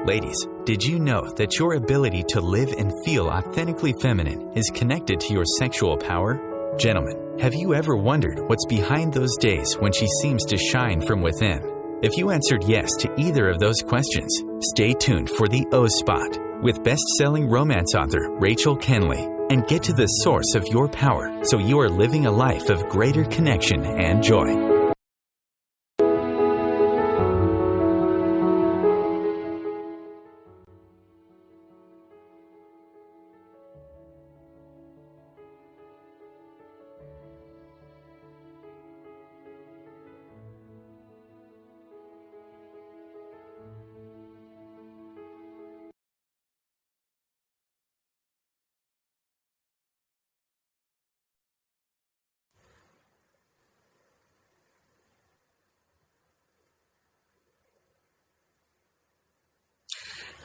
Ladies, did you know that your ability to live and feel authentically feminine is connected to your sexual power? Gentlemen, have you ever wondered what's behind those days when she seems to shine from within? If you answered yes to either of those questions, stay tuned for the O Spot with best-selling romance author Rachel Kenley, and get to the source of your power so you are living a life of greater connection and joy.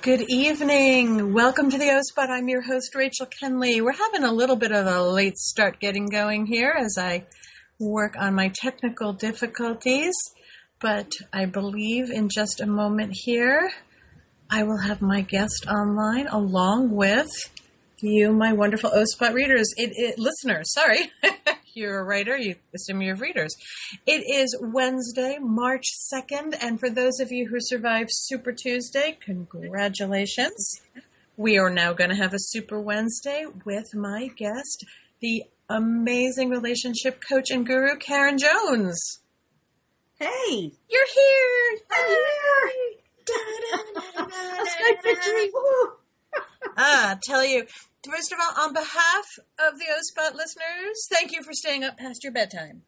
Good evening. Welcome to the O Spot. I'm your host, Rachel Kenley. We're having a little bit of a late start getting going here as I work on my technical difficulties, but I believe in just a moment here I will have my guest online along with you, my wonderful O Spot readers, listeners, sorry. You're a writer, you assume you have readers. It is Wednesday, March 2nd, and for those of you who survived Super Tuesday, congratulations. We are now going to have a Super Wednesday with my guest, the amazing relationship coach and guru, Karen Jones. Hey! You're here! I'm here! A Skype victory! Woo! Tell you, first of all, on behalf of the O-Spot listeners, thank you for staying up past your bedtime.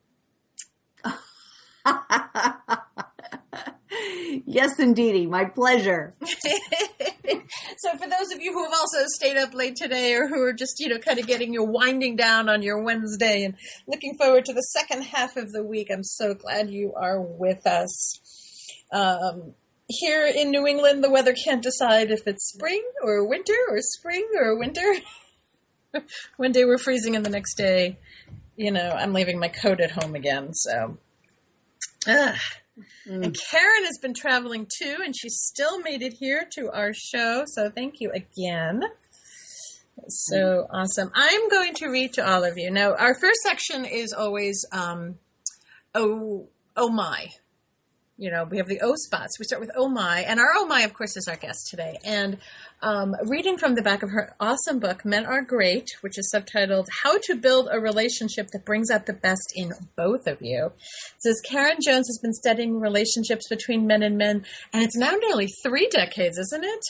Yes, indeedy. My pleasure. So for those of you who have also stayed up late today or who are just, kind of getting your winding down on your Wednesday and looking forward to the second half of the week, I'm so glad you are with us. Here in New England, the weather can't decide if it's spring or winter or spring or winter. One day we're freezing and the next day, I'm leaving my coat at home again. So, And Karen has been traveling too, and she still made it here to our show. So thank you again. So awesome. I'm going to read to all of you. Now, our first section is always, oh my. We have the O spots. We start with Oh My, and our Oh My, of course, is our guest today. And reading from the back of her awesome book, Men Are Great, which is subtitled How to Build a Relationship That Brings Out the Best in Both of You. It says, Karen Jones has been studying relationships between men and men, and it's now nearly 3 decades, isn't it?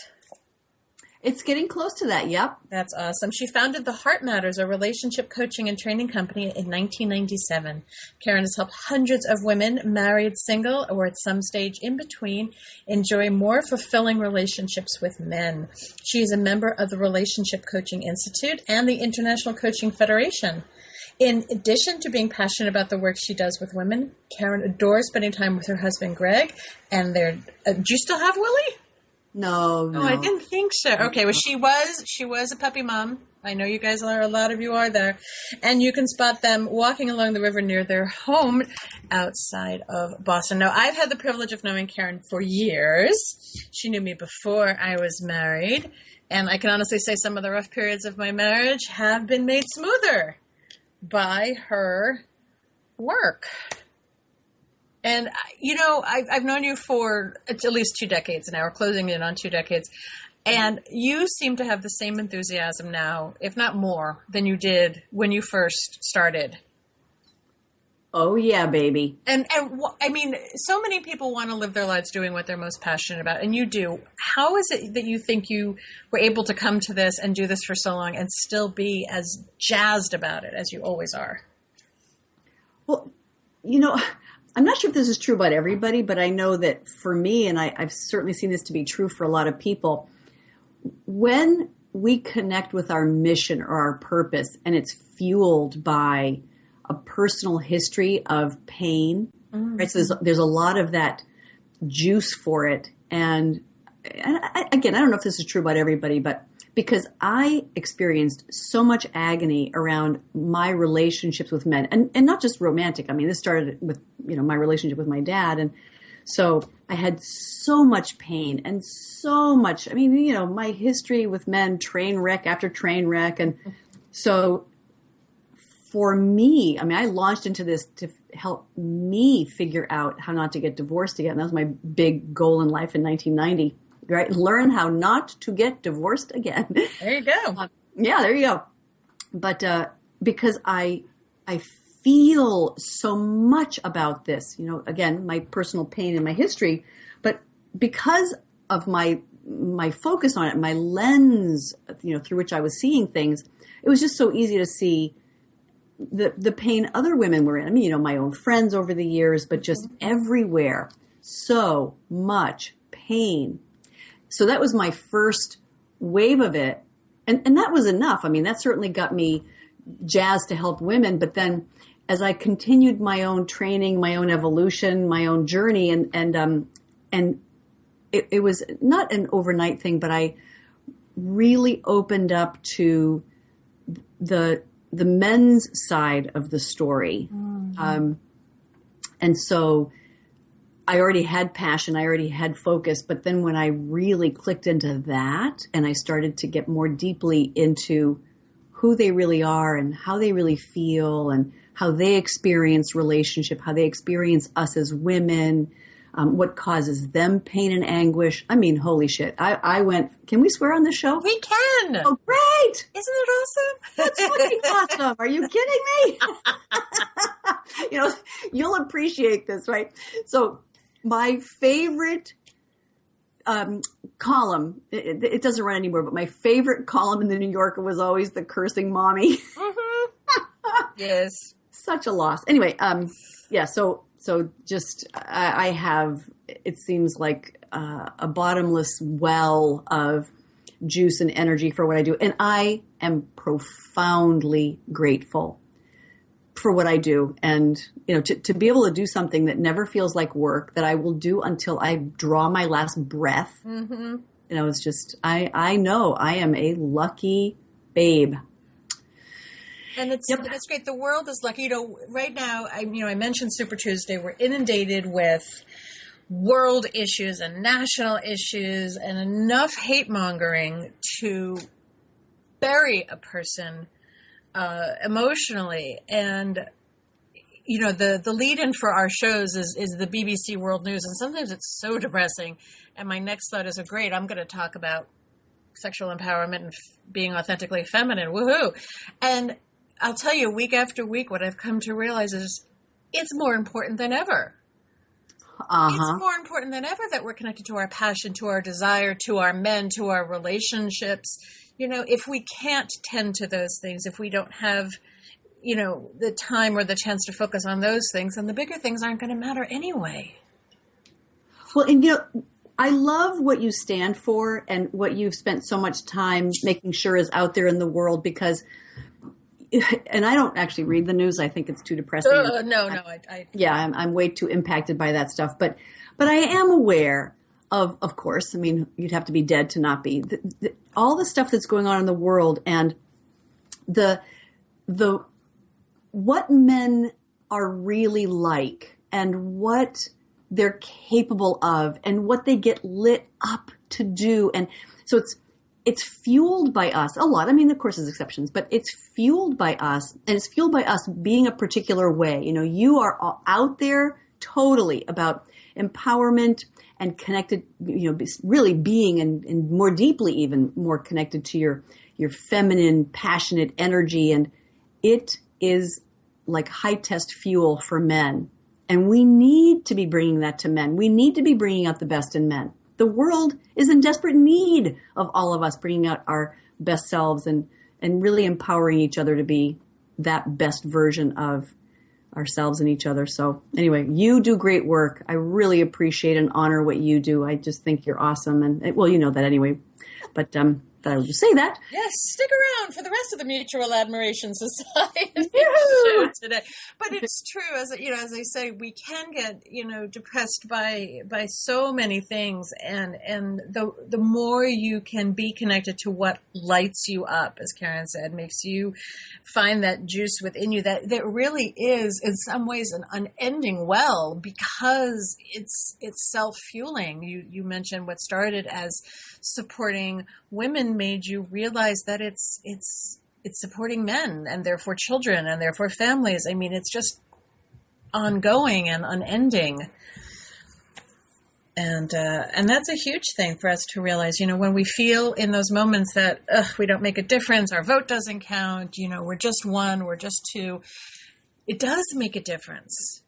It's getting close to that, yep. That's awesome. She founded The Heart Matters, a relationship coaching and training company in 1997. Karen has helped hundreds of women, married, single, or at some stage in between, enjoy more fulfilling relationships with men. She is a member of the Relationship Coaching Institute and the International Coaching Federation. In addition to being passionate about the work she does with women, Karen adores spending time with her husband, Greg, and do you still have Willie? No. Oh, I didn't think so. Okay, well, she was a puppy mom. I know you guys are, a lot of you are there. And you can spot them walking along the river near their home outside of Boston. Now, I've had the privilege of knowing Karen for years. She knew me before I was married. And I can honestly say some of the rough periods of my marriage have been made smoother by her work. And, I've known you for at least 2 decades now. We're closing in on 2 decades. And you seem to have the same enthusiasm now, if not more, than you did when you first started. Oh, yeah, baby. And so many people want to live their lives doing what they're most passionate about, and you do. How is it that you think you were able to come to this and do this for so long and still be as jazzed about it as you always are? Well, I'm not sure if this is true about everybody, but I know that for me, and I've certainly seen this to be true for a lot of people, when we connect with our mission or our purpose and it's fueled by a personal history of pain, right? So there's a lot of that juice for it. And again, I don't know if this is true about everybody, but because I experienced so much agony around my relationships with men, and not just romantic. I mean, this started with, my relationship with my dad. And So I had so much pain and so much, I mean, you know, my history with men, train wreck after train wreck. And so for me, I mean, I launched into this to help me figure out how not to get divorced again. That was my big goal in life in 1990, right? Learn how not to get divorced again. There you go. Yeah, there you go. But because I feel so much about this, you know, again, my personal pain and my history, but because of my focus on it, my lens, you know, through which I was seeing things, it was just so easy to see the pain other women were in. I mean, you know, my own friends over the years, but just everywhere, so much pain. So that was my first wave of it. And that was enough. I mean, that certainly got me jazzed to help women. But then as I continued my own training, my own evolution, my own journey, and it was not an overnight thing, but I really opened up to the men's side of the story. Mm-hmm. And so I already had passion, I already had focus, but then when I really clicked into that and I started to get more deeply into who they really are and how they really feel and how they experience relationship, how they experience us as women, what causes them pain and anguish. I mean, holy shit. I went, can we swear on this show? We can. Oh, great. Isn't it awesome? That's fucking awesome. Are you kidding me? You know, you'll appreciate this, right? So my favorite column, it doesn't run anymore, but my favorite column in the New Yorker was always the cursing mommy. Mm-hmm. Yes. Such a loss. Anyway, yeah, so just I have, it seems like a bottomless well of juice and energy for what I do. And I am profoundly grateful for what I do. And, you know, to be able to do something that never feels like work, that I will do until I draw my last breath. Mm-hmm. You know, it's just, I know I am a lucky babe. And it's great. The world is lucky. You know, right now, I mentioned Super Tuesday. We're inundated with world issues and national issues and enough hate mongering to bury a person emotionally. And, you know, the lead-in for our shows is the BBC World News. And sometimes it's so depressing. And my next thought is, great, I'm going to talk about sexual empowerment and being authentically feminine. Woohoo. And I'll tell you, week after week, what I've come to realize is it's more important than ever. It's more important than ever that we're connected to our passion, to our desire, to our men, to our relationships. You know, if we can't tend to those things, if we don't have, you know, the time or the chance to focus on those things, then the bigger things aren't going to matter anyway. Well, and, you know, I love what you stand for and what you've spent so much time making sure is out there in the world, because and I don't actually read the news. I think it's too depressing. No. I'm way too impacted by that stuff. But I am aware of course, I mean, you'd have to be dead to not be, all the stuff that's going on in the world, and the what men are really like and what they're capable of and what they get lit up to do. And so it's fueled by us a lot. I mean, of course, there's exceptions, but it's fueled by us, and it's fueled by us being a particular way. You know, you are out there totally about empowerment and connected, you know, really being and more deeply, even more connected to your feminine, passionate energy. And it is like high test fuel for men. And we need to be bringing that to men. We need to be bringing out the best in men. The world is in desperate need of all of us bringing out our best selves and really empowering each other to be that best version of ourselves and each other. So anyway, you do great work. I really appreciate and honor what you do. I just think you're awesome. And well, you know that anyway, but that I would just say that. Yes, stick around for the rest of the Mutual Admiration Society Yoo-hoo! show today. But it's true, as I say, we can get depressed by so many things, and the more you can be connected to what lights you up, as Karen said, makes you find that juice within you that really is in some ways an unending well, because it's self-fueling. You mentioned what started as supporting women made you realize that it's supporting men and therefore children and therefore families. I mean, it's just ongoing and unending. And that's a huge thing for us to realize, when we feel in those moments that we don't make a difference, our vote doesn't count, we're just one, we're just two. It does make a difference.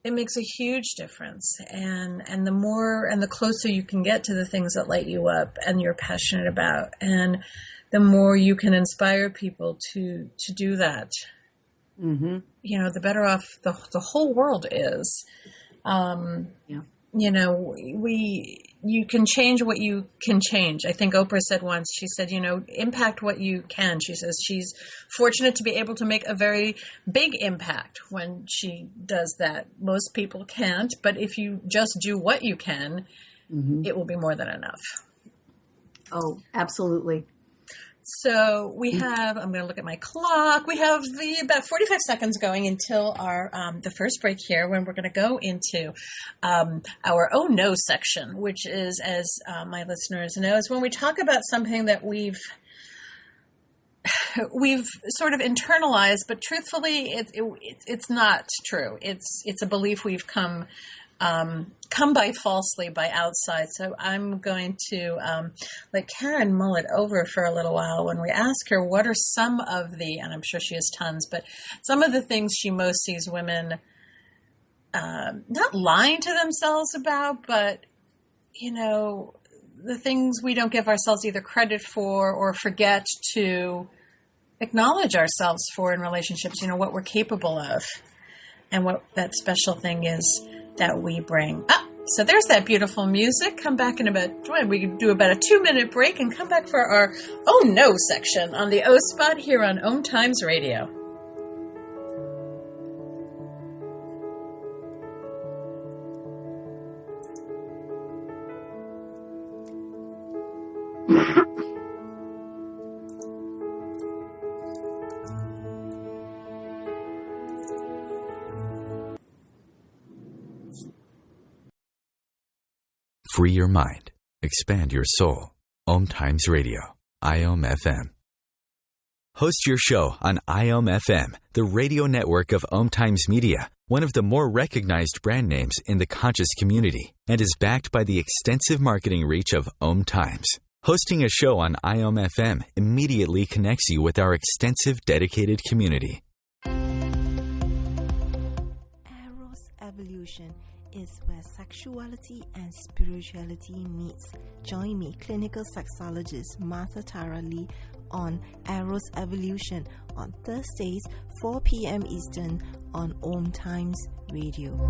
It makes a huge difference. And the more and the closer you can get to the things that light you up and you're passionate about, and the more you can inspire people to do that, Mm-hmm. the better off the whole world is. Yeah. You can change what you can change. I think Oprah said once, she said, impact what you can. She says she's fortunate to be able to make a very big impact when she does that. Most people can't, but if you just do what you can, Mm-hmm. it will be more than enough. Oh, absolutely. So we have, I'm going to look at my clock. We have about 45 seconds going until our the first break here, when we're going to go into our Oh No section, which is, as my listeners know, is when we talk about something that we've sort of internalized, but truthfully, it's not true. It's a belief we've come by falsely by outside. So I'm going to let Karen mull it over for a little while when we ask her what are some of the, and I'm sure she has tons, but some of the things she most sees women not lying to themselves about, but, the things we don't give ourselves either credit for or forget to acknowledge ourselves for in relationships, what we're capable of and what that special thing is that we bring. So there's that beautiful music. Come back in we can do about a 2-minute break and come back for our Oh No section on the O Spot here on OMTimes Radio. Free your mind. Expand your soul. OMTimes Radio. IOM FM. Host your show on IOM FM, the radio network of OMTimes Media, one of the more recognized brand names in the conscious community, and is backed by the extensive marketing reach of OMTimes. Hosting a show on IOM FM immediately connects you with our extensive dedicated community. Eros Evolution is where sexuality and spirituality meets. Join me, clinical sexologist Martha Tara Lee, on Eros Evolution on Thursdays, 4 p.m. Eastern on OMTimes Radio.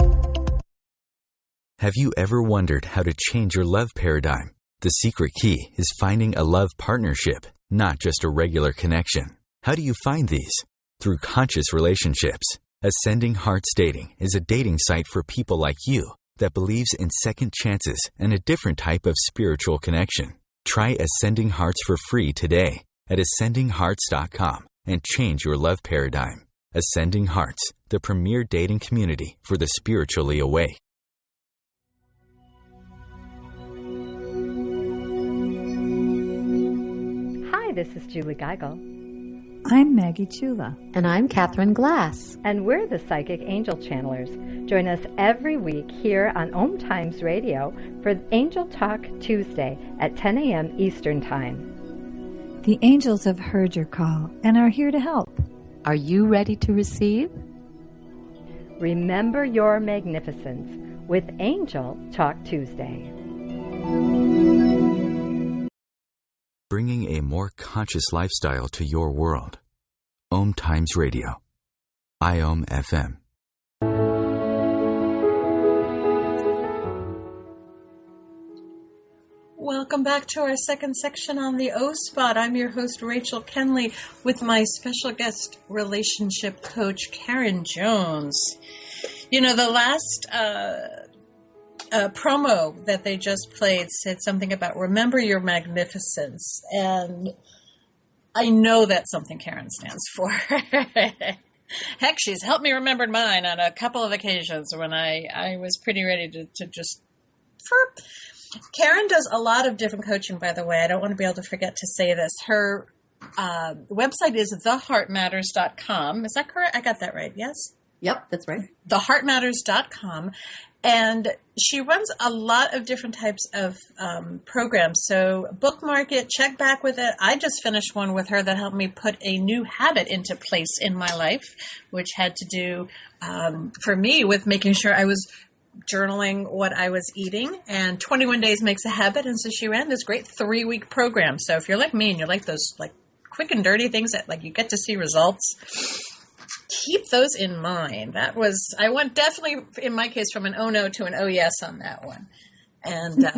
Have you ever wondered how to change your love paradigm? The secret key is finding a love partnership, not just a regular connection. How do you find these? Through conscious relationships. Ascending Hearts Dating is a dating site for people like you that believes in second chances and a different type of spiritual connection. Try Ascending Hearts for free today at ascendinghearts.com and change your love paradigm. Ascending Hearts, the premier dating community for the spiritually awake. Hi, this is Julie Geigel. I'm Maggie Chula. And I'm Catherine Glass. And we're the Psychic Angel Channelers. Join us every week here on OMTimes Radio for Angel Talk Tuesday at 10 a.m. Eastern Time. The angels have heard your call and are here to help. Are you ready to receive? Remember your magnificence with Angel Talk Tuesday. Bringing a more conscious lifestyle to your world. OMTimes Radio. IOM FM. Welcome back to our second section on the O Spot. I'm your host, Rachel Kenley, with my special guest relationship coach, Karen Jones. You know, the last promo that they just played said something about remember your magnificence. And I know that's something Karen stands for. Heck, she's helped me remember mine on a couple of occasions when I was pretty ready to just... Karen does a lot of different coaching, by the way. I don't want to be able to forget to say this. Her website is theheartmatters.com. Is that correct? I got that right, yes? Yep, that's right. Theheartmatters.com. And she runs a lot of different types of programs. So bookmark it, check back with it. I just finished one with her that helped me put a new habit into place in my life, which had to do, for me, with making sure I was journaling what I was eating, and 21 days makes a habit. And so she ran this great 3-week program. So if you're like me and you like those like quick and dirty things that like you get to see results, keep those in mind. I went definitely in my case from an oh no to an oh yes on that one. And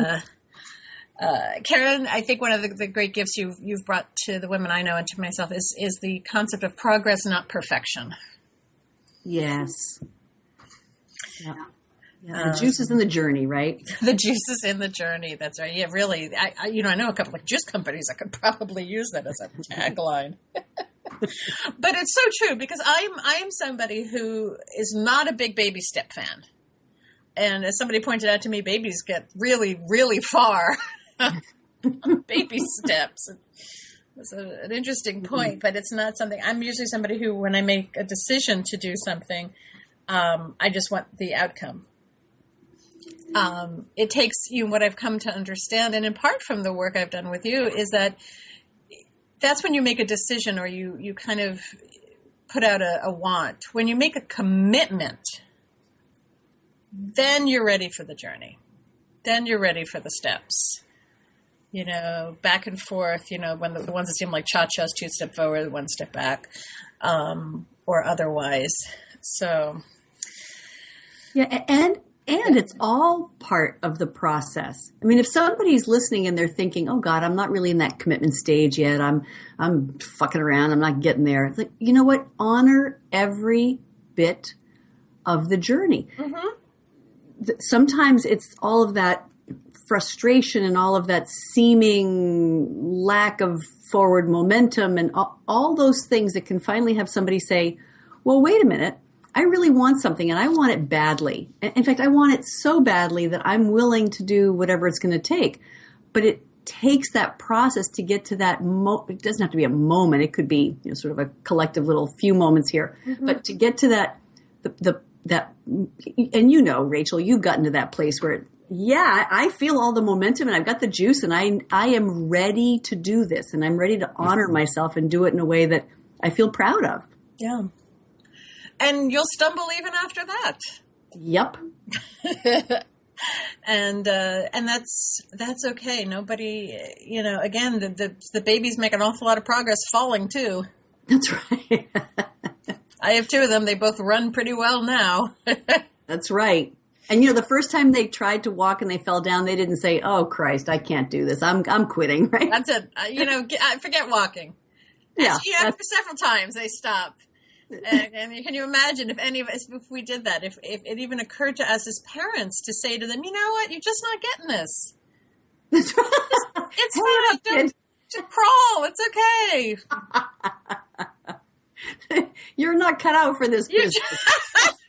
Karen, I think one of the great gifts you've brought to the women I know and to myself is the concept of progress, not perfection. Yes. Yeah. Yeah, the juice is in the journey, right? The juice is in the journey. That's right. Yeah, really. I know a couple of juice companies that could probably use that as a tagline. But it's so true because I am somebody who is not a big baby step fan. And as somebody pointed out to me, babies get really, really far on baby steps. It's an interesting point, but it's not something. I'm usually somebody who, when I make a decision to do something, I just want the outcome. It takes what I've come to understand, and in part from the work I've done with you, is that that's when you make a decision or you kind of put out a want. When you make a commitment, then you're ready for the journey. Then you're ready for the steps. You know, back and forth, when the ones that seem like cha-chas, 2 step forward, 1 step back, or otherwise. So. Yeah, and it's all part of the process. I mean, if somebody's listening and they're thinking, oh God, I'm not really in that commitment stage yet. I'm fucking around. I'm not getting there. It's like, you know what? Honor every bit of the journey. Mm-hmm. Sometimes it's all of that frustration and all of that seeming lack of forward momentum and all those things that can finally have somebody say, well, wait a minute. I really want something and I want it badly. In fact, I want it so badly that I'm willing to do whatever it's going to take. But it takes that process to get to that it doesn't have to be a moment. It could be sort of a collective little few moments here. Mm-hmm. But to get to that, and Rachel, you've gotten to that place where, I feel all the momentum and I've got the juice and I am ready to do this and I'm ready to honor myself and do it in a way that I feel proud of. Yeah. And you'll stumble even after that. Yep. And that's okay. Nobody, again, the babies make an awful lot of progress falling too. That's right. I have 2 of them. They both run pretty well now. That's right. And the first time they tried to walk and they fell down, they didn't say, "Oh Christ, I can't do this. I'm quitting." Right? That's it. Forget walking. Yeah. After several times they stop. And can you imagine if we did that, if it even occurred to us as parents to say to them, you know what, you're just not getting this. It's fine. Don't crawl. It's okay. You're not cut out for this business.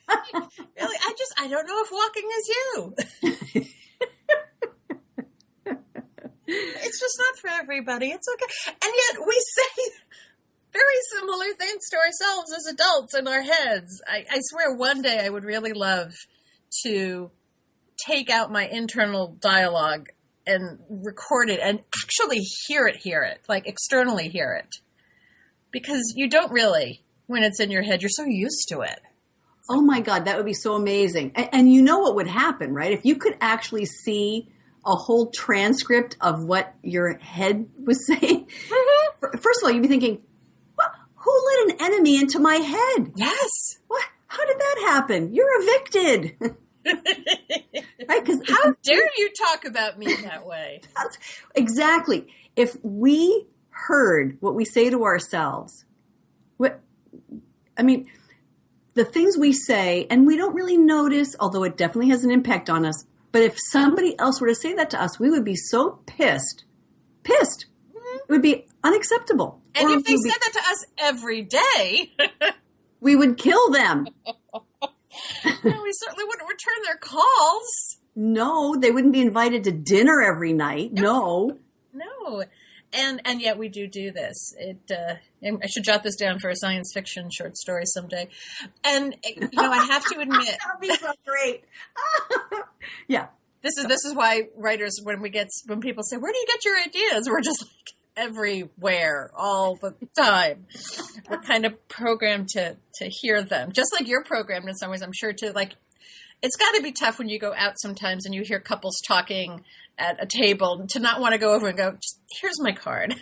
Really, I don't know if walking is you. It's just not for everybody. It's okay. And yet we say very similar things to ourselves as adults in our heads. I swear one day I would really love to take out my internal dialogue and record it and actually hear it, like externally hear it. Because you don't really, when it's in your head, you're so used to it. Oh my God, that would be so amazing. And you know what would happen, right? If you could actually see a whole transcript of what your head was saying, mm-hmm. First of all, you'd be thinking, who let an enemy into my head? Yes. What? How did that happen? You're evicted. Right? How dare you talk about me that way? Exactly. If we heard what we say to ourselves, the things we say, and we don't really notice, although it definitely has an impact on us. But if somebody else were to say that to us, we would be so pissed. Mm-hmm. It would be unacceptable. And if they said that to us every day, we would kill them. No, we certainly wouldn't return their calls. No, they wouldn't be invited to dinner every night. No. And yet we do this. I should jot this down for a science fiction short story someday. And I have to admit, that'll be so great. Yeah. This is why writers, when people say, "Where do you get your ideas?" We're just like, everywhere, all the time. We're kind of programmed to hear them, just like you're programmed in some ways. I'm sure too. Like, it's got to be tough when you go out sometimes and you hear couples talking at a table to not want to go over and go, just, here's my card.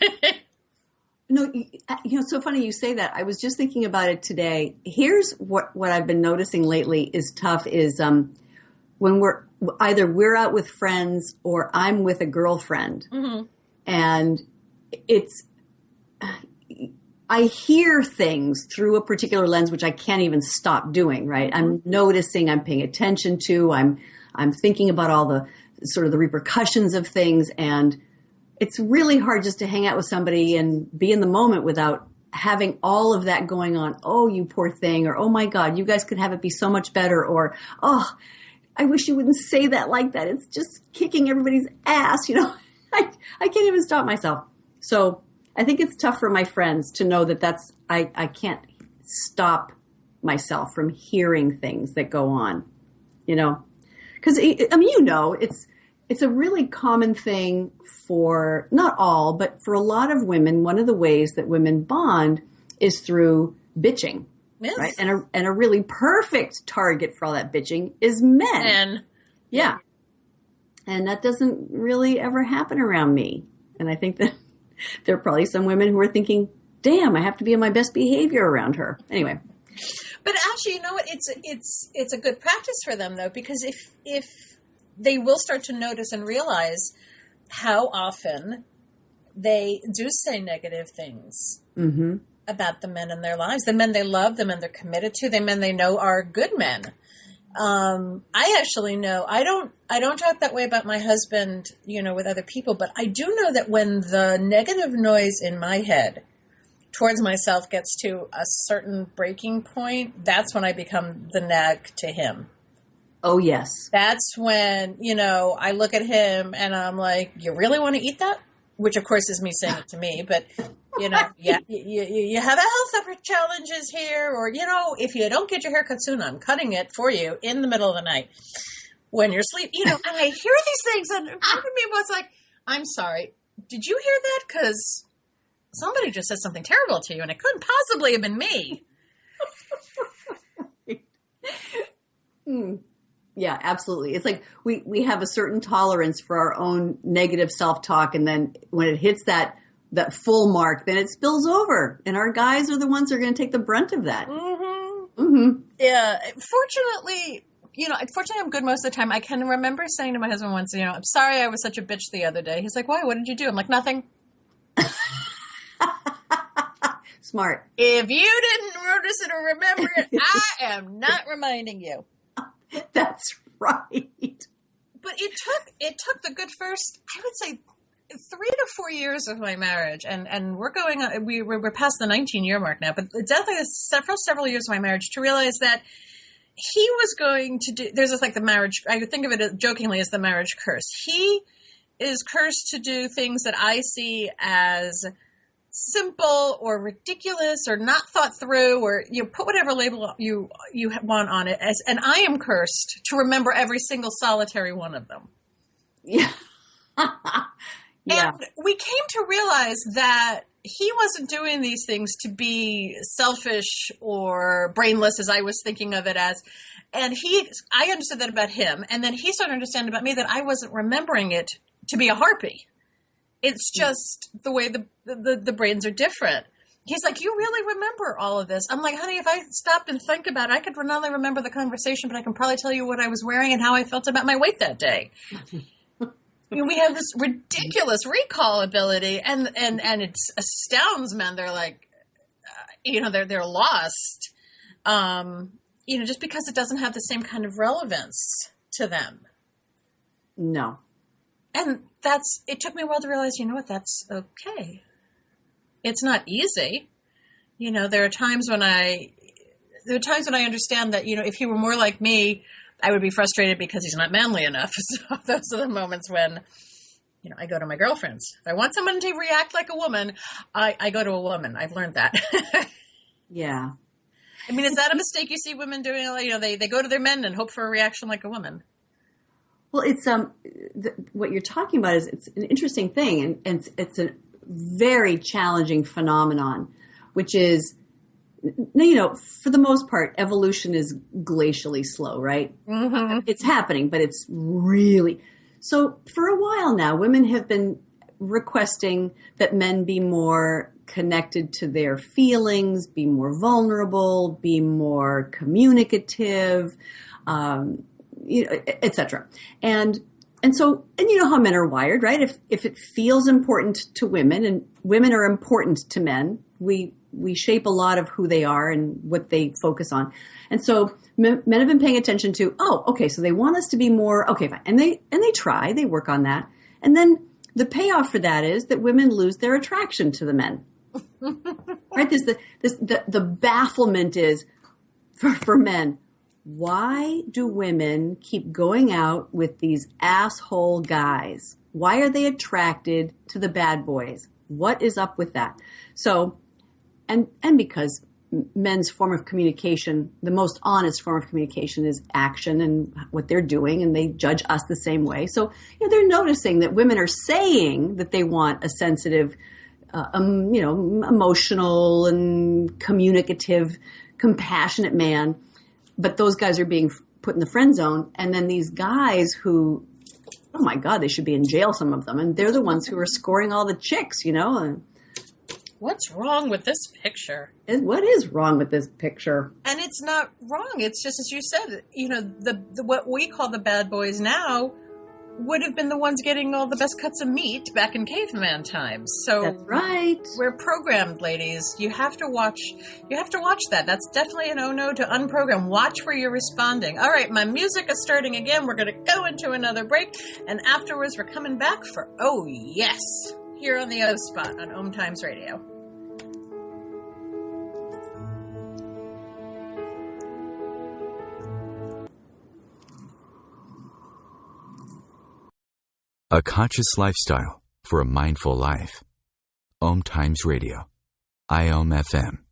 No, it's so funny you say that. I was just thinking about it today. Here's what I've been noticing lately is tough is when we're out with friends or I'm with a girlfriend, mm-hmm. and I hear things through a particular lens, which I can't even stop doing, right? I'm noticing, I'm paying attention to, I'm thinking about all the sort of the repercussions of things. And it's really hard just to hang out with somebody and be in the moment without having all of that going on. Oh, you poor thing. Or, oh my God, you guys could have it be so much better. Or, oh, I wish you wouldn't say that like that. It's just kicking everybody's ass. I can't even stop myself. So I think it's tough for my friends to know that I can't stop myself from hearing things that go on, because it's a really common thing for not all, but for a lot of women. One of the ways that women bond is through bitching, yes. Right? And a really perfect target for all that bitching is men. Yeah. And that doesn't really ever happen around me. And I think that there are probably some women who are thinking, damn, I have to be on my best behavior around her. Anyway. But actually, you know what? It's a good practice for them, though, because if they will start to notice and realize how often they do say negative things mm-hmm. about the men in their lives, the men they love, the men they're committed to, the men they know are good men. I actually know, I don't talk that way about my husband, with other people, but I do know that when the negative noise in my head towards myself gets to a certain breaking point, that's when I become the nag to him. Oh, yes. That's when, I look at him and I'm like, you really want to eat that? Which, of course, is me saying it to me. But, yeah, you have a health challenges here. Or, if you don't get your hair cut soon, I'm cutting it for you in the middle of the night when you're sleeping. And I hear these things. And part of me was like, I'm sorry. Did you hear that? Because somebody just said something terrible to you. And it couldn't possibly have been me. Yeah, absolutely. It's like we have a certain tolerance for our own negative self-talk, and then when it hits that full mark, then it spills over, and our guys are the ones who are going to take the brunt of that. Mm-hmm. Mm-hmm. Yeah. Fortunately, I'm good most of the time. I can remember saying to my husband once, I'm sorry I was such a bitch the other day. He's like, why? What did you do? I'm like, nothing. Smart. If you didn't notice it or remember it, I am not reminding you. That's right. But it took the good first, I would say, 3 to 4 years of my marriage, and we're going on, we're past the 19-year mark now, but it's definitely several years of my marriage to realize that he was going to do, there's this like the marriage, I think of it jokingly as the marriage curse. He is cursed to do things that I see as simple or ridiculous or not thought through, or put whatever label you want on it, and I am cursed to remember every single solitary one of them. Yeah. Yeah. And we came to realize that he wasn't doing these things to be selfish or brainless, as I was thinking of it as. And I understood that about him, and then he started to understand about me that I wasn't remembering it to be a harpy. It's just the way the brains are different. He's like, you really remember all of this? I'm like, honey, if I stopped and think about it, I could not only remember the conversation, but I can probably tell you what I was wearing and how I felt about my weight that day. We have this ridiculous recall ability, and it astounds men. They're like, they're lost, just because it doesn't have the same kind of relevance to them. No. And it took me a while to realize, that's okay. It's not easy. There are times when I understand that, if he were more like me, I would be frustrated because he's not manly enough. So those are the moments when, I go to my girlfriends. If I want someone to react like a woman, I go to a woman. I've learned that. Yeah. I mean, is that a mistake you see women doing? They go to their men and hope for a reaction like a woman. Well, it's what you're talking about is it's an interesting thing, and it's a very challenging phenomenon, which is, for the most part, evolution is glacially slow, right? Mm-hmm. It's happening, but it's really so. For a while now, women have been requesting that men be more connected to their feelings, be more vulnerable, be more communicative, etc. And you know how men are wired, right? If it feels important to women, and women are important to men, we shape a lot of who they are and what they focus on. And so men have been paying attention to, so they want us to be more, okay, fine. And they try, they work on that. And then the payoff for that is that women lose their attraction to the men. Right? The bafflement is for men. Why do women keep going out with these asshole guys? Why are they attracted to the bad boys? What is up with that? So, and because men's form of communication, the most honest form of communication is action and what they're doing, and they judge us the same way. So, they're noticing that women are saying that they want a sensitive, emotional and communicative, compassionate man. But those guys are being put in the friend zone. And then these guys who, oh my God, they should be in jail, some of them. And they're the ones who are scoring all the chicks, What's wrong with this picture? What is wrong with this picture? And it's not wrong. It's just, as you said, the what we call the bad boys now would have been the ones getting all the best cuts of meat back in caveman times. So that's right. We're programmed, ladies. You have to watch that. That's definitely a no to unprogram. Watch where you're responding. All right, my music is starting again. We're going to go into another break, and afterwards we're coming back for Oh Yes, here on the O Spot on OMTimes Radio. A conscious lifestyle for a mindful life. OMTimes Radio. IOM FM.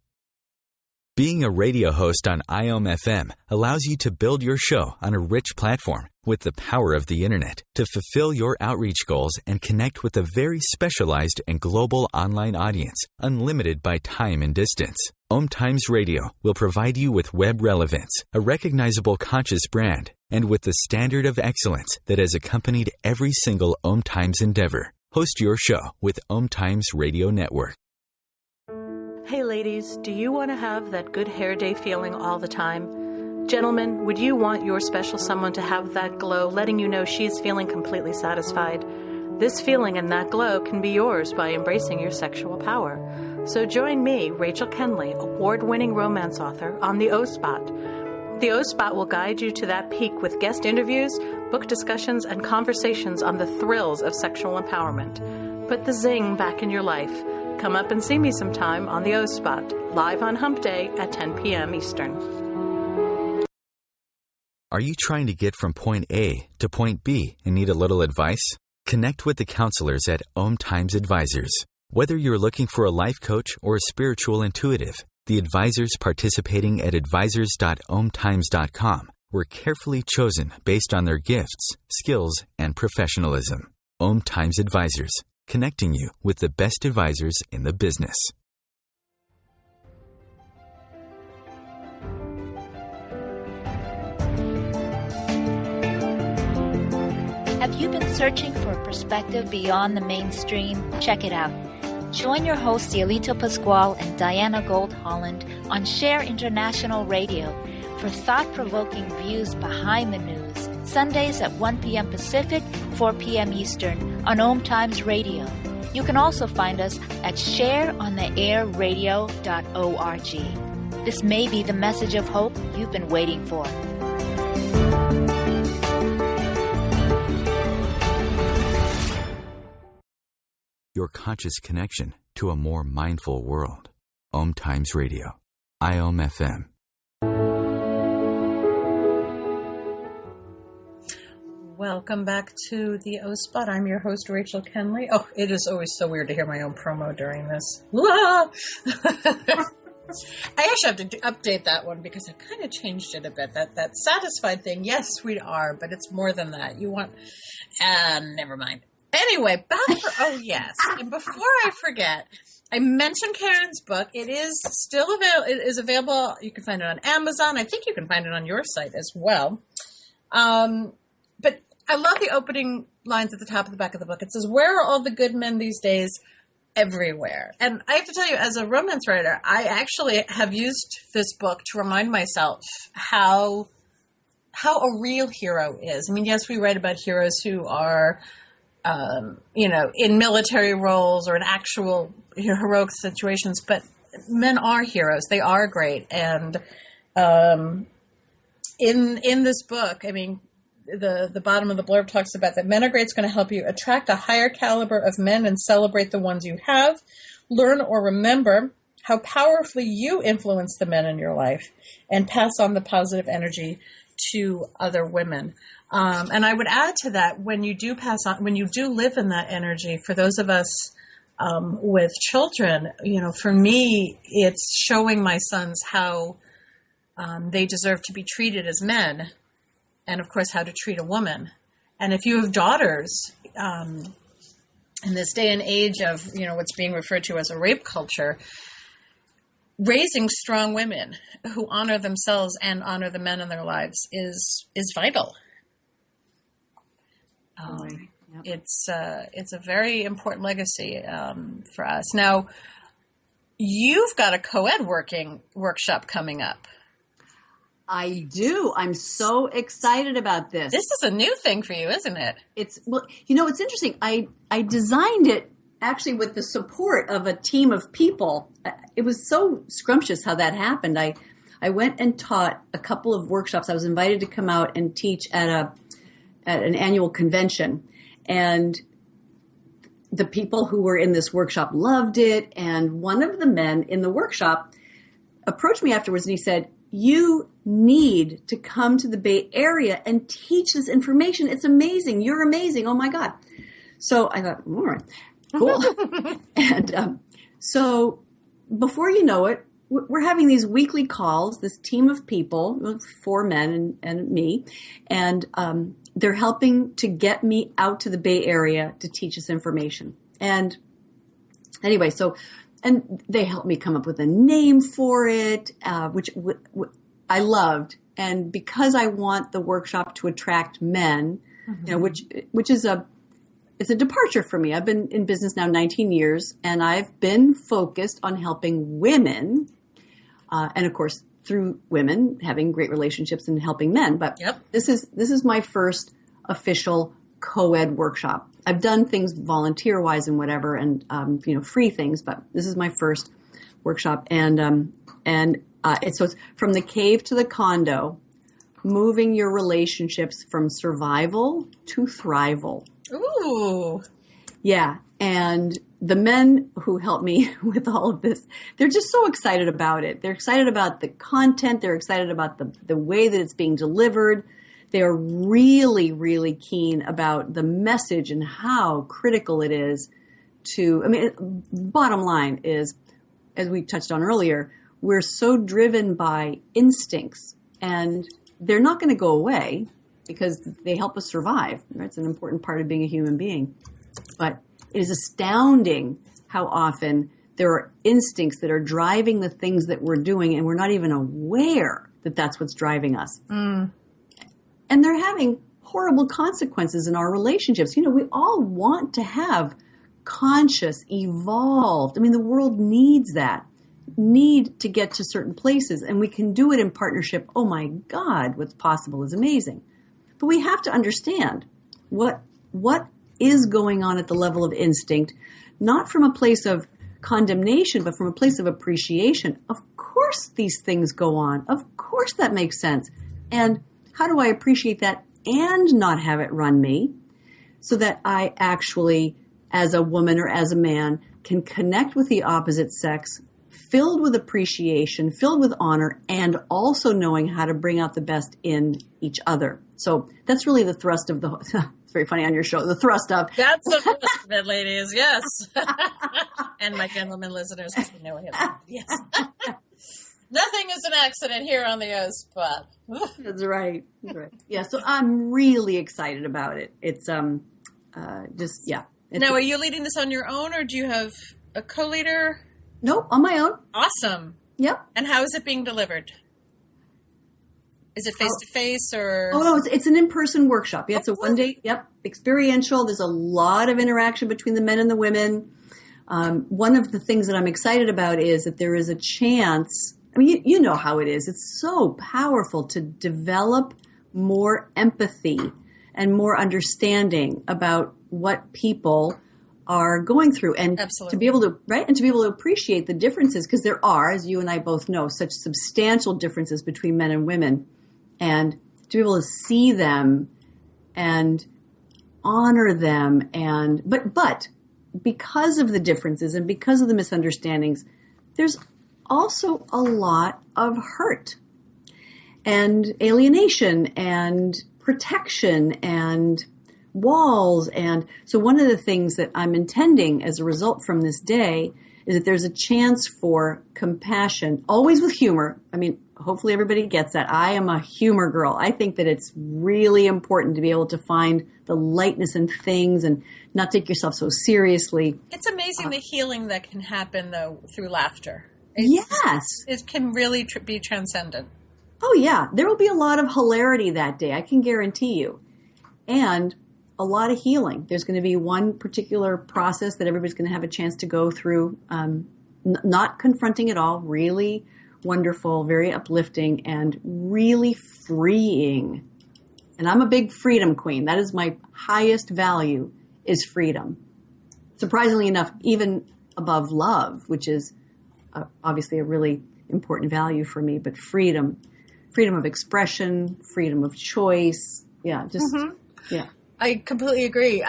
Being a radio host on IOM FM allows you to build your show on a rich platform with the power of the internet to fulfill your outreach goals and connect with a very specialized and global online audience, unlimited by time and distance. OMTimes Radio will provide you with web relevance, a recognizable conscious brand, and with the standard of excellence that has accompanied every single OMTimes endeavor. Host your show with OMTimes Radio Network. Hey ladies, do you want to have that good hair day feeling all the time? Gentlemen, would you want your special someone to have that glow, letting you know she's feeling completely satisfied? This feeling and that glow can be yours by embracing your sexual power. So join me, Rachel Kenley, award-winning romance author, on the O-Spot. The O-Spot will guide you to that peak with guest interviews, book discussions, and conversations on the thrills of sexual empowerment. Put the zing back in your life. Come up and see me sometime on the O-Spot, live on Hump Day at 10 p.m. Eastern. Are you trying to get from point A to point B and need a little advice? Connect with the counselors at OMTimes Advisors. Whether you're looking for a life coach or a spiritual intuitive, the advisors participating at advisors.omtimes.com were carefully chosen based on their gifts, skills, and professionalism. OMTimes Advisors, connecting you with the best advisors in the business. Have you been searching for a perspective beyond the mainstream? Check it out. Join your hosts Yelita Pascual and Diana Gold Holland on Share International Radio for thought-provoking views behind the news, Sundays at 1 p.m. Pacific, 4 p.m. Eastern on OMTimes Radio. You can also find us at shareontheairradio.org. This may be the message of hope you've been waiting for. Your conscious connection to a more mindful world. OMTimes Radio. IOM FM. Welcome back to the O Spot. I'm your host, Rachel Kenley. Oh, it is always so weird to hear my own promo during this. I actually have to update that one because I've kind of changed it a bit. That satisfied thing, yes, we are, but it's more than that. You want, never mind. Anyway, back for, oh yes. And before I forget, I mentioned Karen's book. It is still available. It is available. You can find it on Amazon. I think you can find it on your site as well. But I love the opening lines at the top of the back of the book. It says, "Where are all the good men these days? Everywhere." And I have to tell you, as a romance writer, I actually have used this book to remind myself how a real hero is. I mean, yes, we write about heroes who are, in military roles or in actual heroic situations, but men are heroes. They are great. And in this book, I mean, the bottom of the blurb talks about that Men Are Great is going to help you attract a higher caliber of men and celebrate the ones you have. Learn or remember how powerfully you influence the men in your life and pass on the positive energy to other women. And I would add to that, when you do pass on, when you do live in that energy, for those of us with children, for me, it's showing my sons how they deserve to be treated as men, and of course, how to treat a woman. And if you have daughters, in this day and age of, what's being referred to as a rape culture, raising strong women who honor themselves and honor the men in their lives is vital. It's a very important legacy for us. Now, you've got a co-ed workshop coming up. I do. I'm so excited about this. This is a new thing for you, isn't it? It's interesting. I designed it actually with the support of a team of people. It was so scrumptious how that happened. I went and taught a couple of workshops. I was invited to come out and teach at an annual convention, and the people who were in this workshop loved it. And one of the men in the workshop approached me afterwards and he said, "You need to come to the Bay Area and teach this information. It's amazing. You're amazing. Oh my God." So I thought, all right, cool. And so before you know it, we're having these weekly calls, this team of people, 4 men and me, and they're helping to get me out to the Bay Area to teach this information. And anyway, and they helped me come up with a name for it, which I loved. And because I want the workshop to attract men, which is it's a departure for me. I've been in business now 19 years, and I've been focused on helping women, and of course through women having great relationships and helping men. But this is my first official co-ed workshop. I've done things volunteer-wise and whatever, and free things, but this is my first workshop. And it's from the cave to the condo, moving your relationships from survival to thrival. Ooh. Yeah. And the men who help me with all of this, they're just so excited about it. They're excited about the content. They're excited about the way that it's being delivered. They are really, really keen about the message and how critical it is bottom line is, as we touched on earlier, we're so driven by instincts, and they're not going to go away because they help us survive. That's an important part of being a human being. But it is astounding how often there are instincts that are driving the things that we're doing, and we're not even aware that that's what's driving us. Mm. And they're having horrible consequences in our relationships. We all want to have conscious, evolved. I mean, the world needs that, need to get to certain places, and we can do it in partnership. Oh my God, what's possible is amazing. But we have to understand what is going on at the level of instinct, not from a place of condemnation, but from a place of appreciation. Of course these things go on. Of course that makes sense. And how do I appreciate that and not have it run me so that I actually, as a woman or as a man, can connect with the opposite sex, filled with appreciation, filled with honor, and also knowing how to bring out the best in each other. So that's really the thrust of the it's very funny on your show, the thrust of. That's the thrust of it, ladies, yes. And my gentlemen listeners, because we know him. Yes. Nothing is an accident here on the O Spot. That's right. Yeah, so I'm really excited about it. It's Now, are you leading this on your own, or do you have a co-leader? Nope, on my own. Awesome. Yep. And how is it being delivered? Is it face-to-face or? Oh, no, it's an in-person workshop. Yeah, it's a one-day, experiential. There's a lot of interaction between the men and the women. One of the things that I'm excited about is that there is a chance, I mean, you know how it is. It's so powerful to develop more empathy and more understanding about what people are going through, and Absolutely. to be able to, right, and to be able to appreciate the differences, because there are, as you and I both know, such substantial differences between men and women, and to be able to see them and honor them, and but because of the differences and because of the misunderstandings, there's also a lot of hurt and alienation and protection and walls. And so one of the things that I'm intending as a result from this day is that there's a chance for compassion, always with humor. I mean, hopefully everybody gets that. I am a humor girl. I think that it's really important to be able to find the lightness in things and not take yourself so seriously. It's amazing the healing that can happen, though, through laughter. Yes. It can really be transcendent. Oh, yeah. There will be a lot of hilarity that day, I can guarantee you. And a lot of healing. There's going to be one particular process that everybody's going to have a chance to go through, not confronting at all, really wonderful, very uplifting, and really freeing. And I'm a big freedom queen. That is my highest value, is freedom. Surprisingly enough, even above love, which is obviously a really important value for me, but freedom of expression, freedom of choice. Yeah, just, yeah. I completely agree.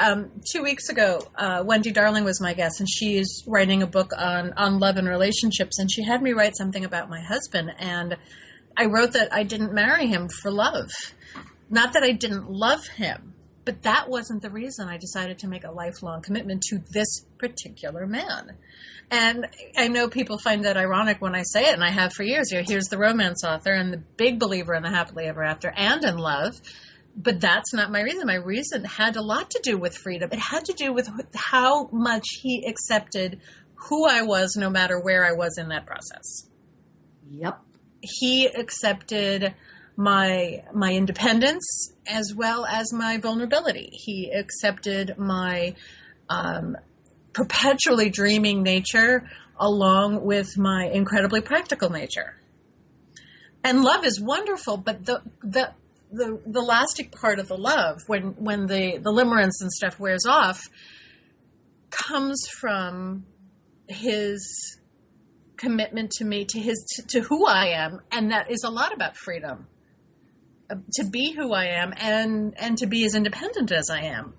2 weeks ago, Wendy Darling was my guest, and she is writing a book on love and relationships, and she had me write something about my husband, and I wrote that I didn't marry him for love. Not that I didn't love him, but that wasn't the reason I decided to make a lifelong commitment to this particular man. And I know people find that ironic when I say it, and I have for years. Here's the romance author and the big believer in the happily ever after and in love. But that's not my reason. My reason had a lot to do with freedom. It had to do with how much he accepted who I was, no matter where I was in that process. Yep. He accepted my independence as well as my vulnerability. He accepted my perpetually dreaming nature along with my incredibly practical nature. And love is wonderful, but the lasting part of the love, when the limerence and stuff wears off, comes from his commitment to me, to who I am, and that is a lot about freedom. To be who I am and to be as independent as I am.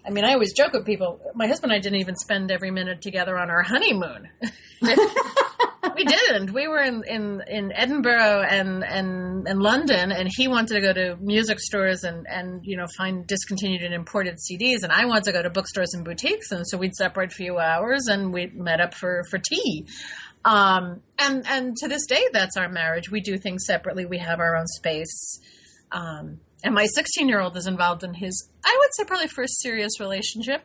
I mean, I always joke with people, my husband and I didn't even spend every minute together on our honeymoon. We didn't. We were in Edinburgh and London, and he wanted to go to music stores and find discontinued and imported CDs, and I wanted to go to bookstores and boutiques, and so we'd separate a few hours, and we met up for tea. And to this day, that's our marriage. We do things separately. We have our own space. And my 16-year-old is involved in his, I would say, probably first serious relationship.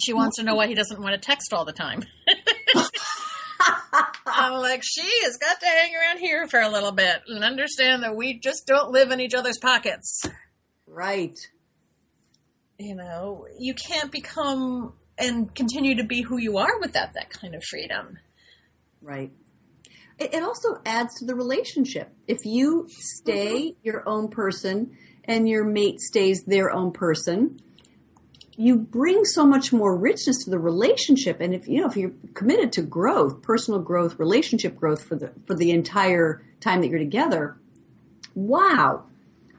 She wants to know why he doesn't want to text all the time. I'm like, she has got to hang around here for a little bit and understand that we just don't live in each other's pockets. Right. You know, you can't become and continue to be who you are without that kind of freedom. Right. It also adds to the relationship. If you stay your own person and your mate stays their own person, you bring so much more richness to the relationship. And if you're committed to growth, personal growth, relationship growth for the entire time that you're together, wow,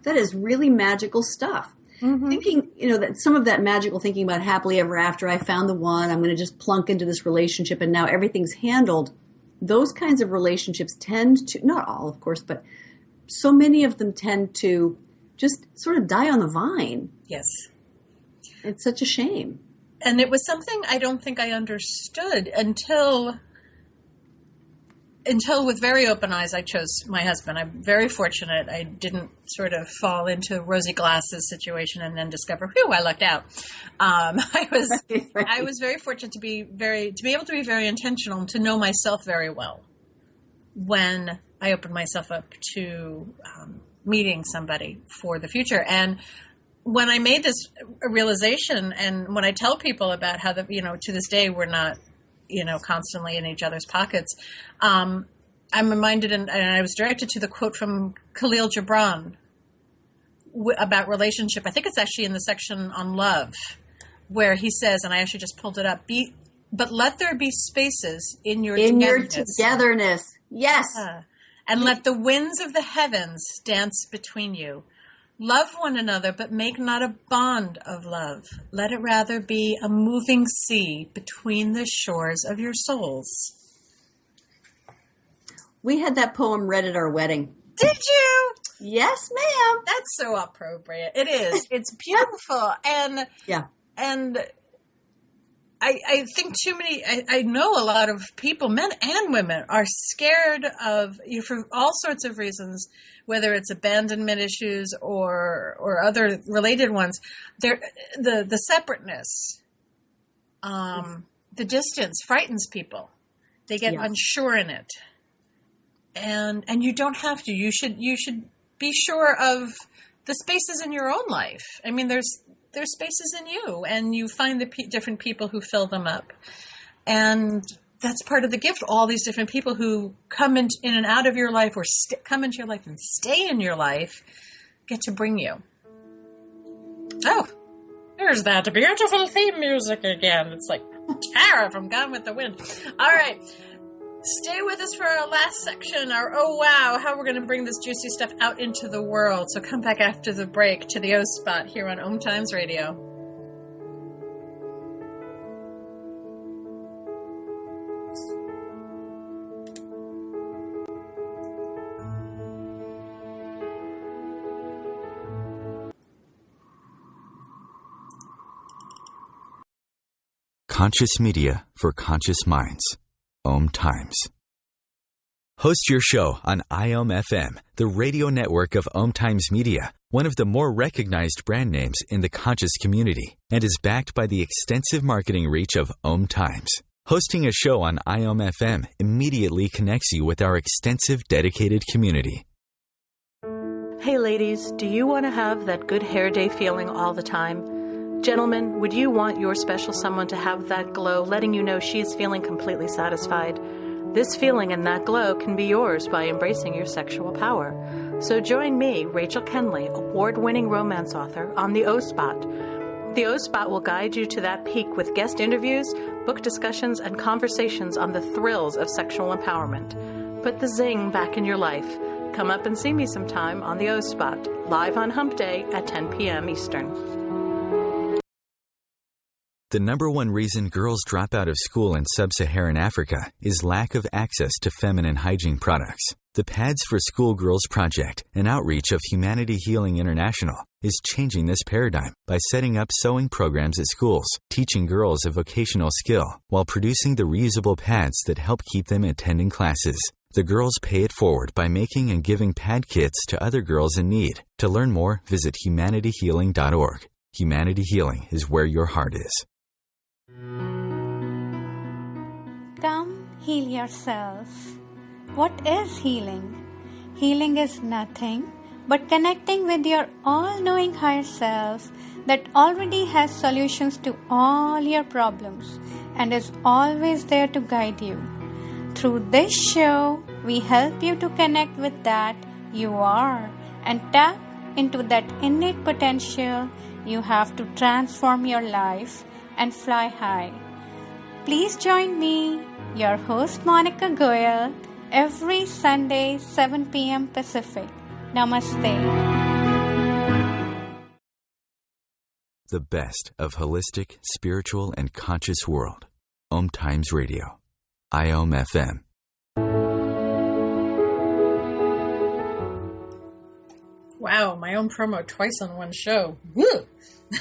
that is really magical stuff. Mm-hmm. Thinking, that some of that magical thinking about happily ever after, I found the one, I'm going to just plunk into this relationship and now everything's handled. Those kinds of relationships tend to, not all, of course, but so many of them tend to just sort of die on the vine. Yes. It's such a shame. And it was something I don't think I understood until with very open eyes, I chose my husband. I'm very fortunate. I didn't sort of fall into rosy glasses situation and then discover, whew, I lucked out. I was very fortunate to be able to be very intentional and to know myself very well when I opened myself up to meeting somebody for the future. And when I made this realization, and when I tell people about how to this day we're not, constantly in each other's pockets, I'm reminded, and I was directed to the quote from Khalil Gibran about relationship. I think it's actually in the section on love, where he says, and I actually just pulled it up, but let there be spaces in your togetherness. Yes. And let the winds of the heavens dance between you. Love one another, but make not a bond of love. Let it rather be a moving sea between the shores of your souls. We had that poem read at our wedding. Did you? Yes, ma'am. That's so appropriate. It is. It's beautiful. And yeah. And I think I know a lot of people, men and women, are scared of, for all sorts of reasons, whether it's abandonment issues or other related ones. The separateness, the distance frightens people. They get unsure in it, and you don't have to. You should be sure of the spaces in your own life. I mean, there's spaces in you, and you find the different people who fill them up. And that's part of the gift. All these different people who come in and out of your life, or come into your life and stay in your life, get to bring you. Oh, there's that beautiful theme music again. It's like Tara from Gone with the Wind. All right. Stay with us for our last section, oh wow, how we're going to bring this juicy stuff out into the world. So come back after the break to the O Spot here on OMTimes Radio. Conscious media for conscious minds. OMTimes. Host your show on IOM-FM, the radio network of OMTimes Media, one of the more recognized brand names in the conscious community, and is backed by the extensive marketing reach of OMTimes. Hosting a show on IOM-FM immediately connects you with our extensive dedicated community. Hey ladies, do you want to have that good hair day feeling all the time? Gentlemen, would you want your special someone to have that glow, letting you know she's feeling completely satisfied? This feeling and that glow can be yours by embracing your sexual power. So join me, Rachel Kenley, award-winning romance author, on the O Spot. The O Spot will guide you to that peak with guest interviews, book discussions, and conversations on the thrills of sexual empowerment. Put the zing back in your life. Come up and see me sometime on the O Spot, live on Hump Day at 10 p.m. Eastern. The number one reason girls drop out of school in sub-Saharan Africa is lack of access to feminine hygiene products. The Pads for Schoolgirls Project, an outreach of Humanity Healing International, is changing this paradigm by setting up sewing programs at schools, teaching girls a vocational skill, while producing the reusable pads that help keep them attending classes. The girls pay it forward by making and giving pad kits to other girls in need. To learn more, visit humanityhealing.org. Humanity Healing is where your heart is. Come heal yourself. What is healing? Healing is nothing but connecting with your all-knowing higher self that already has solutions to all your problems and is always there to guide you. Through this show, we help you to connect with that you are and tap into that innate potential you have to transform your life and fly high. Please join me, your host Monica Goyal, every Sunday 7 p.m. Pacific. Namaste. The best of holistic, spiritual, and conscious world. OMTimes Radio. IOM FM. Wow, my own promo twice on one show. Woo!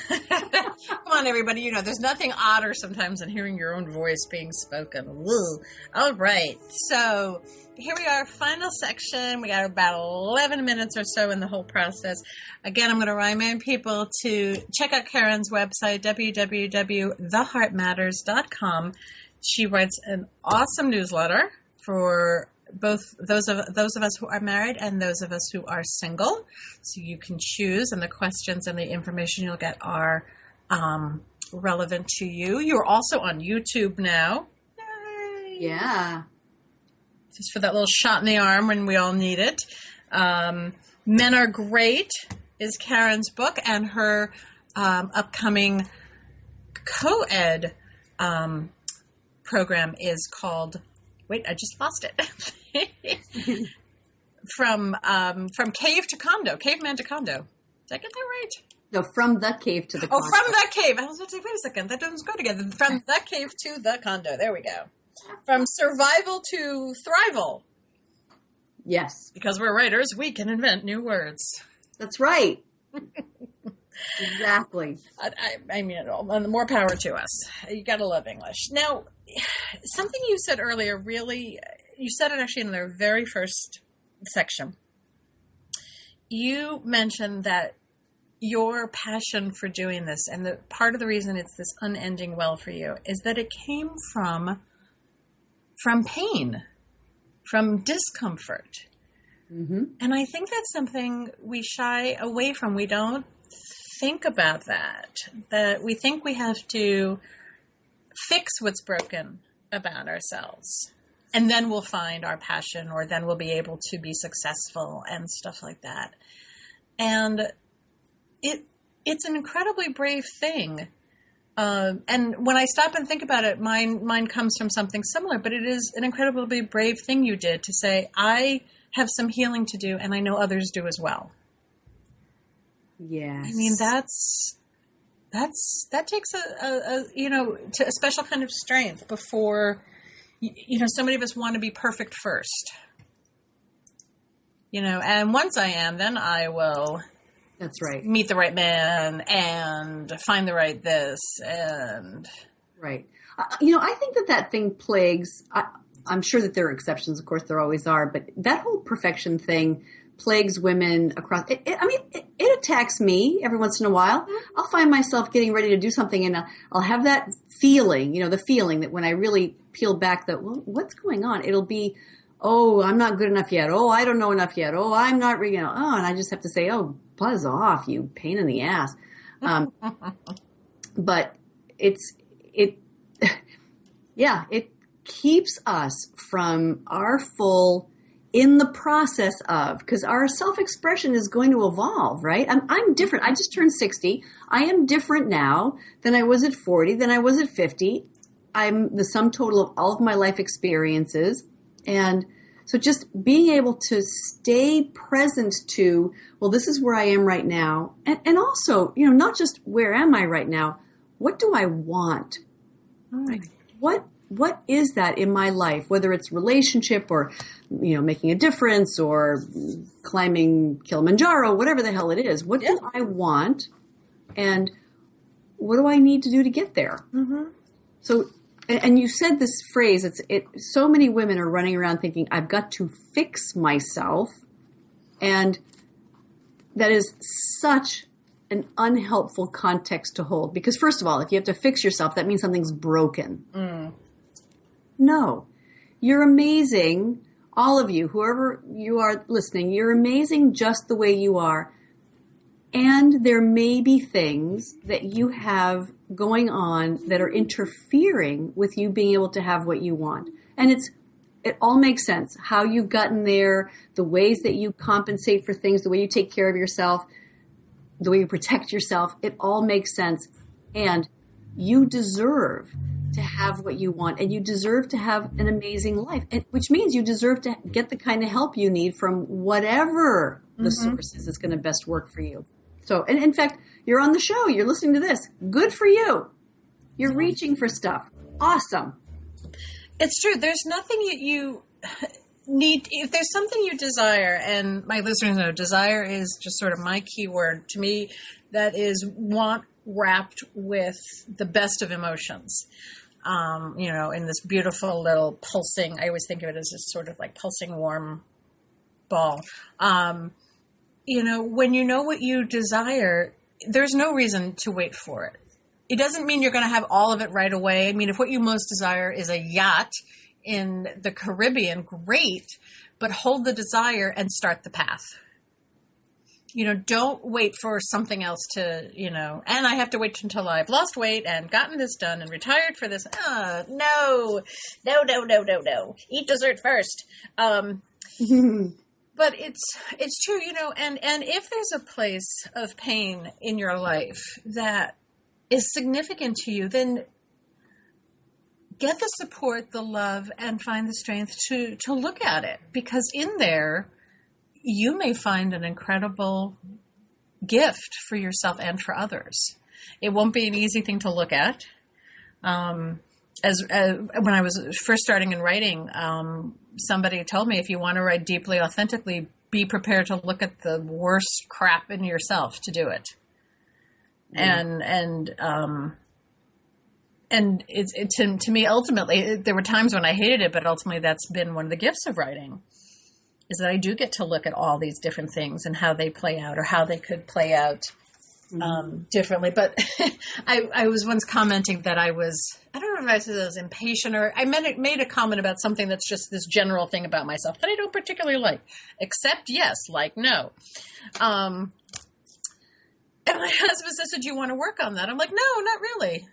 Come on, everybody. You know, there's nothing odder sometimes than hearing your own voice being spoken. Woo! All right. So here we are, final section. We got about 11 minutes or so in the whole process. Again, I'm going to remind people to check out Karen's website, www.theheartmatters.com. She writes an awesome newsletter for both those of us who are married and those of us who are single. So you can choose, and the questions and the information you'll get are relevant to you. You're also on YouTube now. Yay. Yeah. Just for that little shot in the arm when we all need it. Men Are Great is Karen's book, and her upcoming co-ed program is called, wait, I just lost it. From cave to condo, caveman to condo. Did I get that right? No, from the cave to the condo. Oh, from the cave. I was about to say, wait a second, that doesn't go together. From the cave to the condo. There we go. From survival to thrival. Yes. Because we're writers, we can invent new words. That's right. Exactly. I mean it all. And more power to us. You got to love English. Now, something you said earlier really, you said it actually in the very first section. You mentioned that your passion for doing this, and the part of the reason it's this unending well for you, is that it came from pain, from discomfort. Mm-hmm. And I think that's something we shy away from. We don't think about that we think we have to fix what's broken about ourselves, and then we'll find our passion, or then we'll be able to be successful and stuff like that. And it's an incredibly brave thing. And when I stop and think about it, mine comes from something similar, but it is an incredibly brave thing you did to say, I have some healing to do, and I know others do as well. Yes. I mean, that takes a special kind of strength before, so many of us want to be perfect first, and once I am, then I will. That's right. Meet the right man and find the right this and. Right. I think that thing plagues, I'm sure that there are exceptions, of course there always are, but that whole perfection thing plagues women across. It attacks me every once in a while. I'll find myself getting ready to do something, and I'll have that feeling, the feeling that when I really peel back that, well, what's going on? It'll be, oh, I'm not good enough yet. Oh, I don't know enough yet. Oh, I'm not, and I just have to say, oh, buzz off, you pain in the ass. But it keeps us from our full, in the process of, because our self-expression is going to evolve, right? I'm different. I just turned 60. I am different now than I was at 40, than I was at 50. I'm the sum total of all of my life experiences. And so just being able to stay present to, well, this is where I am right now. And also, not just where am I right now, what do I want? Right? What is that in my life, whether it's relationship or, making a difference or climbing Kilimanjaro, whatever the hell it is. What do I want? And what do I need to do to get there? Mm-hmm. So, and you said this phrase, so many women are running around thinking, I've got to fix myself. And that is such an unhelpful context to hold. Because first of all, if you have to fix yourself, that means something's broken. Mm. No, you're amazing all of you, whoever you are listening, you're amazing just the way you are. And there may be things that you have going on that are interfering with you being able to have what you want. And it all makes sense. How you've gotten there, the ways that you compensate for things, the way you take care of yourself, the way you protect yourself, it all makes sense. And you deserve to have what you want, and you deserve to have an amazing life, which means you deserve to get the kind of help you need from whatever the source is going to best work for you. So, and in fact, you're on the show, you're listening to this. Good for you. You're reaching for stuff. Awesome. It's true. There's nothing you need. If there's something you desire, and my listeners know desire is just sort of my key word to me, that is want wrapped with the best of emotions. In this beautiful little pulsing, I always think of it as this sort of like pulsing warm ball. When you know what you desire, there's no reason to wait for it. It doesn't mean you're going to have all of it right away. I mean, if what you most desire is a yacht in the Caribbean, great, but hold the desire and start the path. Don't wait for something else to, and I have to wait until I've lost weight and gotten this done and retired for this. No. Eat dessert first. But it's true, and if there's a place of pain in your life that is significant to you, then get the support, the love, and find the strength to look at it. Because in there, you may find an incredible gift for yourself and for others. It won't be an easy thing to look at. When I was first starting in writing, somebody told me, if you want to write deeply, authentically, be prepared to look at the worst crap in yourself to do it. And to me, ultimately, there were times when I hated it, but ultimately that's been one of the gifts of writing, is that I do get to look at all these different things and how they play out or how they could play out differently. But I was once commenting that I don't know if I said I was impatient, or I made a comment about something that's just this general thing about myself that I don't particularly like, except yes, like no. And my husband said, "Do you want to work on that?" I'm like, "No, not really."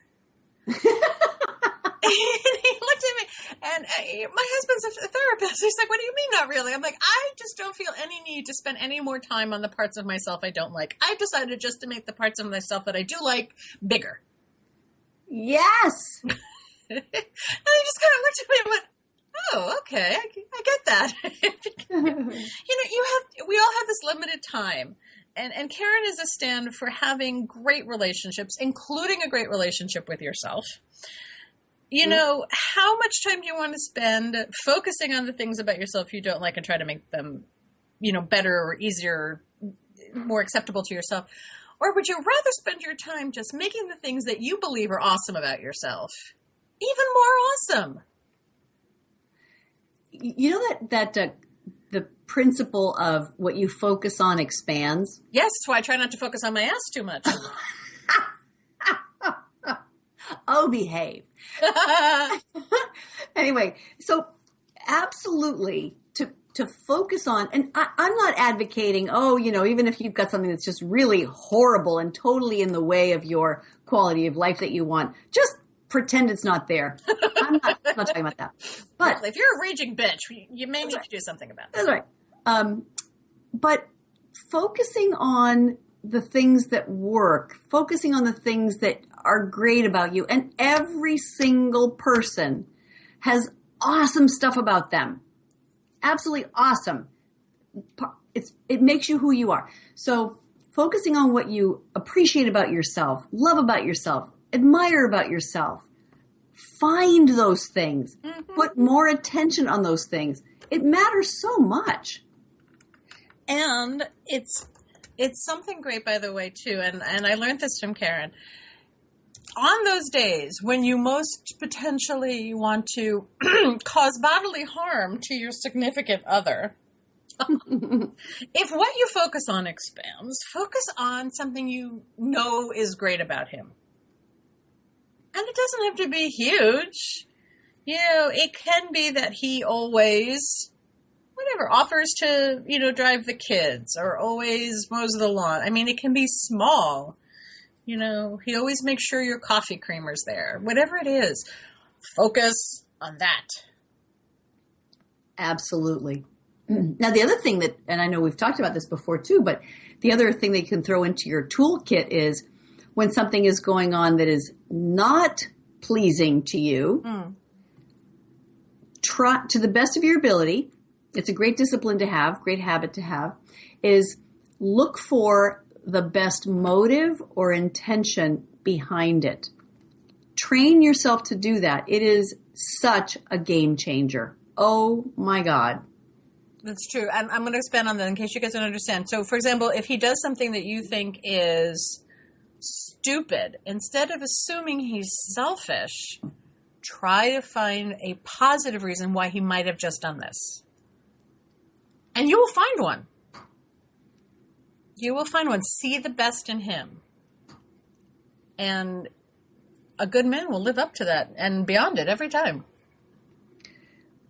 And he looked at me, and my husband's a therapist. He's like, "What do you mean, not really?" I'm like, "I just don't feel any need to spend any more time on the parts of myself I don't like. I've decided just to make the parts of myself that I do like bigger." Yes. And he just kind of looked at me and went, "Oh, okay, I get that." We all have this limited time. And Karen is a stand for having great relationships, including a great relationship with yourself. How much time do you want to spend focusing on the things about yourself you don't like and try to make them, better or easier, more acceptable to yourself? Or would you rather spend your time just making the things that you believe are awesome about yourself even more awesome? That the principle of what you focus on expands. Yes, that's why I try not to focus on my ass too much. Oh, behave. Anyway, so absolutely to focus on, and I'm not advocating, even if you've got something that's just really horrible and totally in the way of your quality of life that you want, just pretend it's not there. I'm not talking about that. But if you're a raging bitch, you may need to do something about that. That's right. But focusing on the things that work, focusing on the things that are great about you, and every single person has awesome stuff about them. Absolutely awesome. It makes you who you are. So focusing on what you appreciate about yourself, love about yourself, admire about yourself, find those things, put more attention on those things. It matters so much. And it's something great, by the way, too. And I learned this from Karen. On those days when you most potentially want to cause bodily harm to your significant other, if what you focus on expands, focus on something you know is great about him. And it doesn't have to be huge. It can be that he always whatever, offers to, drive the kids or always mows the lawn. I mean, it can be small. He always makes sure your coffee creamer's there. Whatever it is, focus on that. Absolutely. Now, the other thing that, and I know we've talked about this before too, but the other thing they can throw into your toolkit is when something is going on that is not pleasing to you, try to the best of your ability. It's a great discipline to have, great habit to have, is look for the best motive or intention behind it. Train yourself to do that. It is such a game changer. Oh my God. That's true. I'm going to expand on that in case you guys don't understand. So, for example, if he does something that you think is stupid, instead of assuming he's selfish, try to find a positive reason why he might have just done this. And you will find one. You will find one. See the best in him. And a good man will live up to that and beyond it every time.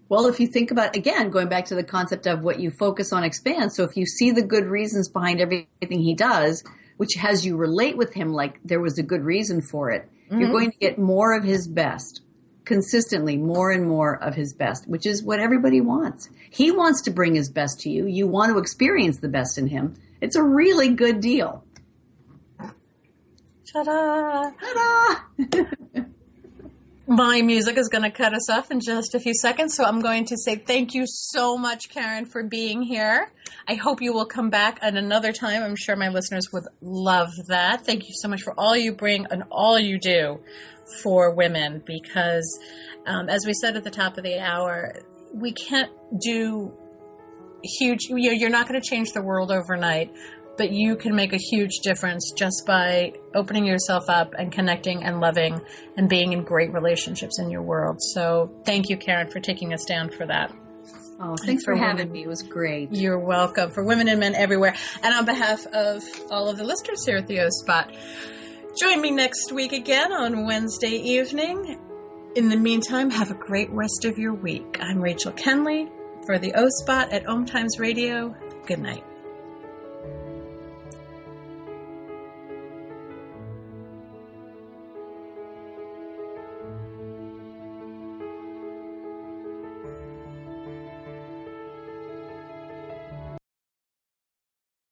Well, if you think about, again, going back to the concept of what you focus on expands. So if you see the good reasons behind everything he does, which has you relate with him like there was a good reason for it, you're going to get more of his best, consistently more and more of his best, which is what everybody wants. He wants to bring his best to you. You want to experience the best in him. It's a really good deal. Ta-da! Ta-da! My music is going to cut us off in just a few seconds, so I'm going to say thank you so much, Karen, for being here. I hope you will come back at another time. I'm sure my listeners would love that. Thank you so much for all you bring and all you do for women, because as we said at the top of the hour, we can't do huge, you're not going to change the world overnight, but you can make a huge difference just by opening yourself up and connecting and loving and being in great relationships in your world. So thank you, Karen, for taking us down for that. Oh, thanks for having me. It was great. You're welcome. For women and men everywhere. And on behalf of all of the listeners here at the O Spot, join me next week again on Wednesday evening. In the meantime, have a great rest of your week. I'm Rachel Kenley for the O Spot at OMTimes Radio. Good night.